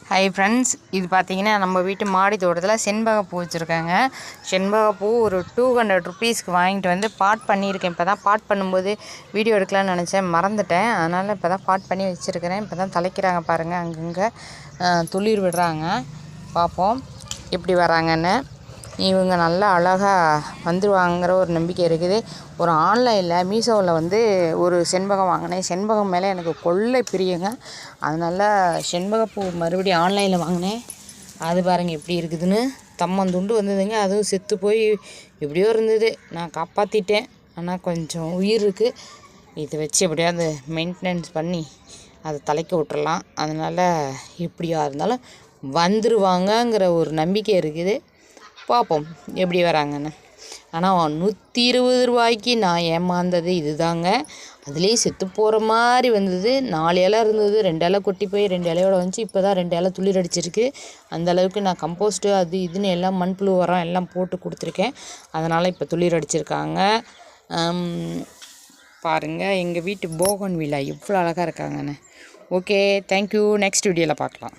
Hi friends, இது பார்த்தீங்கன்னா நம்ம வீட்டு மாடி தோட்டத்தில் செண்பகப்பூ வச்சுருக்காங்க. செண்பகப்பூ ஒரு 200 ருபீஸ்க்கு வாங்கிட்டு வந்து பாட் பண்ணியிருக்கேன். இப்போ தான் பாட் பண்ணும்போது வீடியோ எடுக்கலாம்னு நினச்சேன், மறந்துட்டேன். அதனால் இப்போ தான் பாட் பண்ணி வச்சுருக்கிறேன். இப்போ தான் தலைக்கிறாங்க பாருங்கள், அங்கங்கே துளிர் விடுறாங்க. பார்ப்போம் எப்படி வராங்கன்னு. இவங்க நல்லா அழகாக வந்துடுவாங்கிற ஒரு நம்பிக்கை இருக்குது. ஒரு ஆன்லைனில் மீஷோவில் வந்து ஒரு செண்பகம் வாங்கினேன். செண்பகம் மேலே எனக்கு கொள்ளை பிரியுங்க. அதனால் செண்பகப்பூ மறுபடியும் ஆன்லைனில் வாங்கினேன். அது பாருங்கள் எப்படி இருக்குதுன்னு. தம்மந்துண்டு வந்ததுங்க. அதுவும் செத்து போய் எப்படியோ இருந்தது. நான் காப்பாற்றிட்டேன். ஆனால் கொஞ்சம் உயிர் இருக்குது. இதை வச்சு எப்படியாவது மெயின்டெனன்ஸ் பண்ணி அதை தலைக்க விட்டுறலாம். அதனால் எப்படியா இருந்தாலும் வந்துடுவாங்கங்கிற ஒரு நம்பிக்கை இருக்குது. பார்ப்போம் எப்படி வராங்கன்னு. ஆனால் 120 ரூபாய்க்கு நான் ஏமாந்தது இது தாங்க. அதுலேயே செத்து போகிற மாதிரி வந்தது. 4 இலை இருந்தது, 2 இலை கொட்டி போய் 2 இலையோட வந்துச்சு. இப்போ தான் 2 இலை துளிர் அடிச்சிருக்கு. அந்தளவுக்கு நான் கம்போஸ்ட்டு அது இதுன்னு எல்லாம் மண்புழு உரம் எல்லாம் போட்டு கொடுத்துருக்கேன். அதனால் இப்போ துளிர் அடிச்சிருக்காங்க. பாருங்கள் எங்கள் வீட்டு போகன் விழா எவ்வளோ அழகாக இருக்காங்கன்னு. Okay, thank you. நெக்ஸ்ட் வீடியோவில் பார்க்கலாம்.